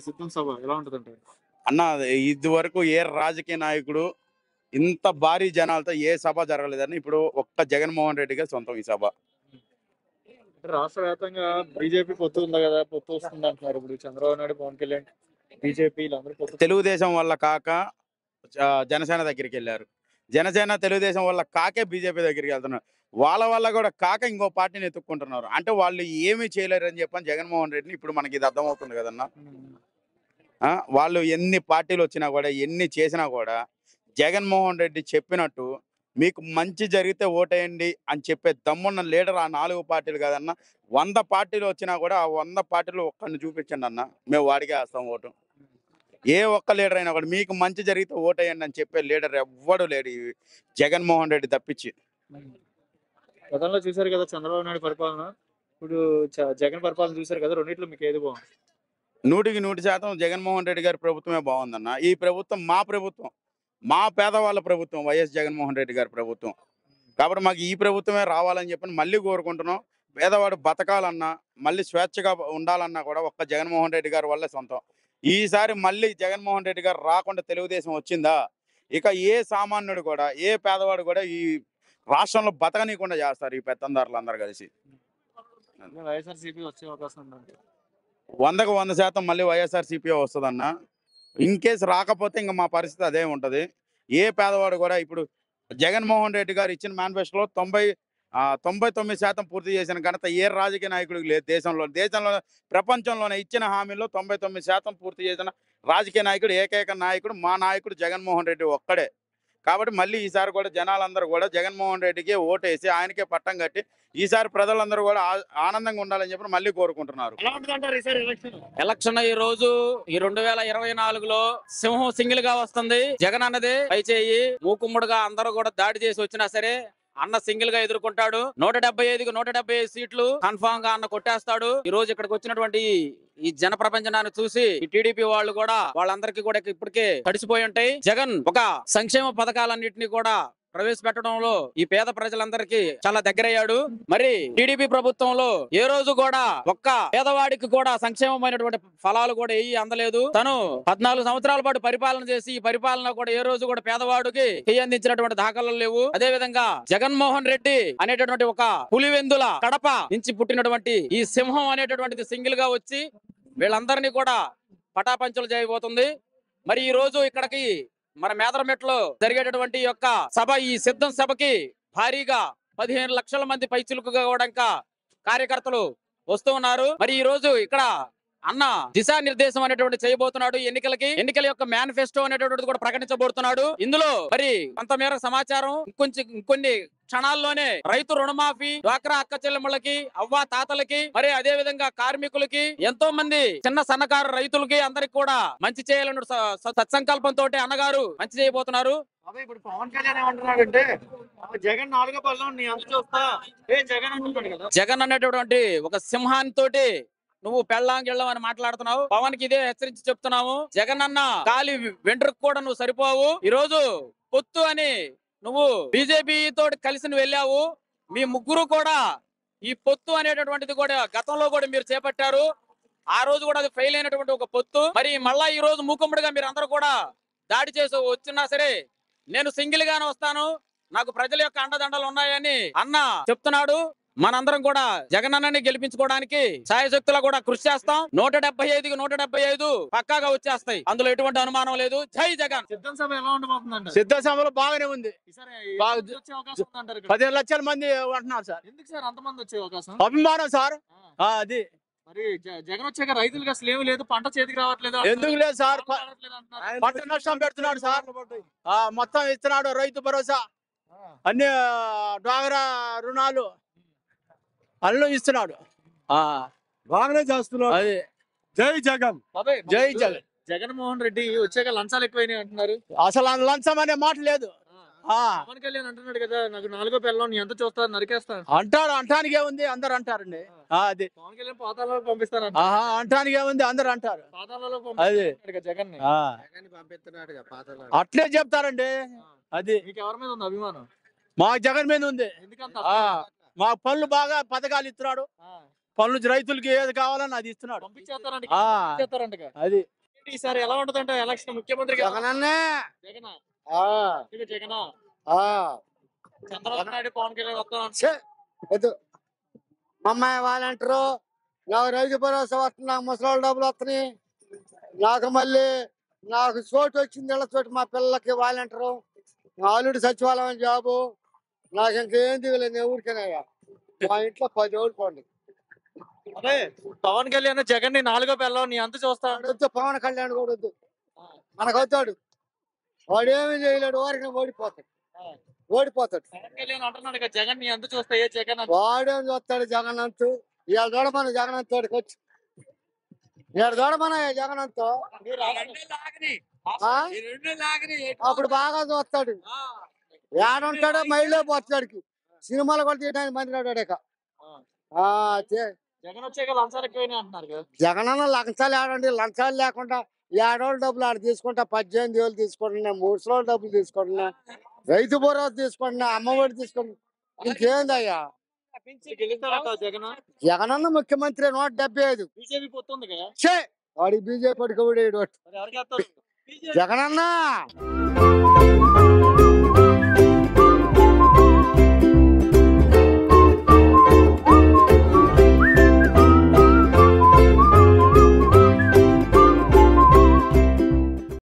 సిద్ధం సభ ఎలా ఉంటుందంటారు అన్న? ఇది వరకు ఏ రాజకీయ నాయకుడు ఇంత భారీ జనాలతో ఏ సభ జరగలేదని ఇప్పుడు ఒక్క జగన్మోహన్ రెడ్డి గారి సొంతం ఈ సభ. రాష్ట్ర వ్యాప్తంగా బీజేపీ పొత్తు ఉంది కదా, పొత్తు వస్తుంది అంటున్నారు. ఇప్పుడు చంద్రబాబు నాయుడు, పవన్ కళ్యాణ్, బీజేపీ వీళ్ళందరూ పొత్తు. తెలుగుదేశం వల్ల కాక జనసేన దగ్గరికి వెళ్ళారు. జనసేన తెలుగుదేశం వల్ల కాకే బీజేపీ దగ్గరికి వెళ్తున్నారు. వాళ్ళ వల్ల కూడా కాక ఇంకో పార్టీని ఎత్తుక్కుంటున్నారు. అంటే వాళ్ళు ఏమీ చేయలేరు అని చెప్పని జగన్మోహన్ రెడ్డిని ఇప్పుడు మనకి ఇది అర్థమవుతుంది కదన్నా. వాళ్ళు ఎన్ని పార్టీలు వచ్చినా కూడా ఎన్ని చేసినా కూడా జగన్మోహన్ రెడ్డి చెప్పినట్టు మీకు మంచి జరిగితే ఓటేయండి అని చెప్పే దమ్మున్న లీడర్ ఆ 4 పార్టీలు కాదన్న, 100 పార్టీలు వచ్చినా కూడా ఆ 100 పార్టీలు ఒక్కడిని చూపించండి అన్న, మేము వాడికే వేస్తాం ఓటు. ఏ ఒక్క లీడర్ అయినా కూడా మీకు మంచి జరిగితే ఓటేయండి అని చెప్పే లీడర్ ఎవ్వడు లేడు ఈ జగన్మోహన్ రెడ్డి తప్పించి. గతంలో చూశారు కదా చంద్రబాబు నాయుడు పరిపాలన, ఇప్పుడు జగన్ పరిపాలన చూశారు కదా, రెండిట్లో మీకు ఏది బాగుంది? 100% జగన్మోహన్ రెడ్డి గారి ప్రభుత్వమే బాగుందన్న. ఈ ప్రభుత్వం మా ప్రభుత్వం, మా పేదవాళ్ళ ప్రభుత్వం, వైఎస్ జగన్మోహన్ రెడ్డి గారి ప్రభుత్వం. కాబట్టి మాకు ఈ ప్రభుత్వమే రావాలని చెప్పి మళ్ళీ కోరుకుంటున్నాం. పేదవాడు బతకాలన్నా, మళ్ళీ స్వేచ్ఛగా ఉండాలన్నా కూడా ఒక్క జగన్మోహన్ రెడ్డి గారి వల్లే సొంతం. ఈసారి మళ్ళీ జగన్మోహన్ రెడ్డి గారు రాకుండా తెలుగుదేశం వచ్చిందా, ఇక ఏ సామాన్యుడు కూడా, ఏ పేదవాడు కూడా ఈ రాష్ట్రంలో బతకనీయకుండా చేస్తారు ఈ పెత్తందారులు అందరూ కలిసి. వైఎస్ఆర్సీపీ వచ్చే అవకాశం ఉందంటే 100కు 100% మళ్ళీ వైఎస్ఆర్సీపీ వస్తుందన్న. ఇన్ కేసు రాకపోతే ఇంకా మా పరిస్థితి అదే ఉంటుంది. ఏ పేదవాడు కూడా ఇప్పుడు జగన్మోహన్ రెడ్డి గారు ఇచ్చిన మేనిఫెస్టోలో 99% పూర్తి చేసిన ఘనత ఏ రాజకీయ నాయకుడికి లేదు దేశంలో ప్రపంచంలోనే. ఇచ్చిన హామీల్లో 99% పూర్తి చేసిన రాజకీయ నాయకుడు, ఏకైక నాయకుడు మా నాయకుడు జగన్మోహన్ రెడ్డి ఒక్కడే. కాబట్టి మళ్ళీ ఈసారి కూడా జనాలందరూ కూడా జగన్మోహన్ రెడ్డికి ఓటేసి ఆయనకే పట్టం కట్టి ఈసారి ప్రజలందరూ కూడా ఆనందంగా ఉండాలని చెప్పి మళ్ళీ కోరుకుంటున్నారు. ఎలక్షన్ ఈ రోజు ఈ 2024లో సింహం సింగిల్ గా వస్తుంది. జగన్ అన్నది పై చేయి మూకుమ్ముడుగా అందరూ కూడా దాడి చేసి వచ్చినా సరే అన్న సింగిల్ గా ఎదుర్కొంటాడు. 175కు 175 సీట్లు కన్ఫామ్ గా అన్న కొట్టేస్తాడు. ఈ రోజు ఇక్కడికి వచ్చినటువంటి ఈ జన ప్రపంచాన్ని చూసి ఈ టీడీపీ వాళ్ళు కూడా వాళ్ళందరికీ కూడా ఇప్పటికే తడిసిపోయి ఉంటాయి. జగన్ ఒక సంక్షేమ పథకాలన్నింటినీ కూడా ప్రవేశపెట్టడంలో ఈ పేద ప్రజలందరికీ చాలా దగ్గరయ్యాడు. మరి టీడీపీ ప్రభుత్వంలో ఏ రోజు కూడా ఒక్క పేదవాడికి కూడా సంక్షేమమైనటువంటి ఫలాలు కూడా ఏవి అందలేదు. తను 14 సంవత్సరాల పాటు పరిపాలన చేసి ఈ పరిపాలన కూడా ఏ రోజు కూడా పేదవాడికి అందించినటువంటి దాఖలాలు లేవు. అదే విధంగా జగన్మోహన్ రెడ్డి అనేటటువంటి ఒక పులివెందుల కడప నుంచి పుట్టినటువంటి ఈ సింహం అనేటటువంటిది సింగిల్ గా వచ్చి వీళ్ళందరినీ కూడా పటాపంచలు చేయబోతుంది. మరి ఈ రోజు ఇక్కడికి మన మేదరమెట్లో జరిగేటటువంటి యొక్క సభ, ఈ సిద్ధం సభకి భారీగా 15 లక్షల మంది పైచిలుకుగా కూడా ఇంకా కార్యకర్తలు వస్తూ ఉన్నారు. మరి ఈ రోజు ఇక్కడ అన్న దిశానిర్దేశం అనేటువంటి చేయబోతున్నాడు. ఎన్నికల యొక్క మేనిఫెస్టో అనేటువంటిది కూడా ప్రకటించబోతున్నాడు. ఇందులో మరి కొంతమేర సమాచారం ఇంకొన్ని క్షణాల్లోనే రైతు రుణమాఫీ, డ్వాక్రా అక్క చెల్లెమ్మలకి, అవ్వ తాతలకి, మరి అదే విధంగా కార్మికులకి, ఎంతో మంది చిన్న సన్నకారు రైతులకి అందరికి కూడా మంచి చేయాలని సత్సంకల్పంతో అన్నగారు మంచి చేయబోతున్నారు. ఇప్పుడు పవన్ కళ్యాణ్ ఏమంటున్నాడంటే జగన్ 4వ పల్లం నీ అంత చూస్తా జగన్ అంటున్నాడు కదా. జగన్ అనేటటువంటి ఒక సింహాన్నితోటి నువ్వు పెళ్ళాం గిళ్ళం అని మాట్లాడుతున్నావు. పవన్ కి ఇదే హెచ్చరించి చెప్తున్నావు. జగన్ అన్న కాలి వెంట్రుకు కూడా నువ్వు సరిపోవు. ఈ రోజు పొత్తు అని నువ్వు బీజేపీ తోటి కలిసి నువ్వు వెళ్ళావు. మీ ముగ్గురు కూడా ఈ పొత్తు అనేటటువంటిది కూడా గతంలో కూడా మీరు చేపట్టారు. ఆ రోజు కూడా అది ఫెయిల్ అయినటువంటి ఒక పొత్తు. మరి మళ్ళా ఈ రోజు మూకుమ్మడిగా మీరు అందరూ కూడా దాడి చేసి వచ్చినా సరే నేను సింగిల్ గానే వస్తాను, నాకు ప్రజల యొక్క అండదండలు ఉన్నాయని అన్న చెప్తున్నాడు. మనందరం కూడా జగన్ అన్నని గెలిపించుకోవడానికి సాయశక్తులా కూడా కృషి చేస్తాం. 175కి 175 పక్కాగా వచ్చేస్తాయి, అందులో ఎటువంటి అనుమానం లేదు. జై జగన్. సిద్ధం సభ ఎలా ఉండబోతుందండి? సిద్ధ సభలో బాగానే ఉంది. 15 లక్షల మంది అంటున్నారు సార్. ఎందుకు సార్ అంతమంది వచ్చే అవకాశం? అభిమానం సార్. అది మరి జగన్ వచ్చాక రైతులుగా అసలు ఏమి లేదు, పంట చేతికి రావట్లేదు. ఎందుకు లేదు సార్? పంట నష్టం పెడుతున్నాడు సార్. మొత్తం ఇస్తున్నాడు, రైతు భరోసా, అన్ని డ్వాక్రా రుణాలు అల్లు ఇస్తున్నాడు. బాగానే చేస్తున్నాడు. అది జై జగన్, జై జగన్. జగన్మోహన్ రెడ్డి వచ్చాక లంచాలు ఎక్కువైనాయి అంటున్నారు. అసలు లంచం అనే మాట లేదు. పవన్ కళ్యాణ్ అంటున్నాడు కదా, నాకు 4వ పిల్లం నీ ఎంత చూస్తా నరికేస్తాను అంటారు. అంటానికి ఏముంది, అందరు అంటారండి. అది పవన్ కళ్యాణ్ పాతాలలో పంపిస్తాను అంటానికి ఏముంది, అందరు అంటారు. పాతాలలో అది జగన్ పంపిస్తున్నాడు. అట్లే చెప్తారండి. అది మీకు ఎవరి మీద ఉంది అభిమానం? మా జగన్ మీద ఉంది. ఎందుకంత మా పనులు బాగా పథకాలు ఇస్తున్నాడు. పనులు రైతులకి ఏది కావాలని అది ఇస్తున్నాడు. పంపించేస్తారంట ఆ, పంపించేస్తారంటగా. అది ఈసారి ఎలా ఉంటదంట ఎలక్షన్ ముఖ్యమంత్రి జగనన్నే జగన్ ఆ, జగన్ ఆ. చంద్రబాబు నాయుడు పవన్ కళ్యాణ్ వస్తాం ఛే, వద్దు. మా అమ్మాయి వాలంటీరు నాకు రైతు భరోసా వస్తుంది, నాకు ముసలి డబ్బులు వస్తున్నాయి, నాకు మళ్ళీ నాకు చోటు వచ్చింది, ఇళ్ళ చోటు మా పిల్లలకి వాలంటీరు, ఆల్రెడీ సచివాలయం జాబు, నాకు ఇంకేం దిగలేదు, నేను ఊరికేనాయా మా ఇంట్లో 10 ఓడిపోండి. అదే పవన్ కళ్యాణ్ జగన్ ని 4గో పిల్లలు నీ అంత చూస్తా వద్దు, పవన్ కళ్యాణ్ కూడా వద్దు, మనకు వద్దాడు, వాడు ఏమీ చేయలేడు, వారికి ఓడిపోతాడు, ఓడిపోతాడు. పవన్ కళ్యాణ్ అంటున్నాడు కదా, జగన్ నీ అంత చూస్తా ఏ జగన్ అంత. వాడేం చూస్తాడు జగన్నంతు, ఇవాళ చూడమని జగన్నంతోడికి వచ్చి ఇవాళ చూడమని జగన్నంతో మీరు అప్పుడు బాగా చూస్తాడు, ఏడుంటాడో మైల్లో పోతాడికి, సినిమాలు కూడా తీయడానికి మంది రాడాక. జగన్ వచ్చాక లంచాలు ఎక్కువైనా అంటున్నారు కదా. జగనన్న లంచాలు ఏడండి, లంచాలు లేకుండా ఏడోళ్ళ డబ్బులు ఆడ తీసుకుంటా, 18,000 తీసుకుంటున్నా, 3 సంవత్సరాల డబ్బులు తీసుకుంటున్నా, రైతు భరోసా తీసుకుంటున్నా, అమ్మఒడి తీసుకుంటున్నా, ఇంకేందయ్యా. గెలుస్తాడంట జగన్. జగనన్న ముఖ్యమంత్రి 175. బీజేపీ పోతుంది కదా, ఛే, వాడి బీజేపీకి కూడా మరి ఎవరికి వేస్తారు? జగనన్న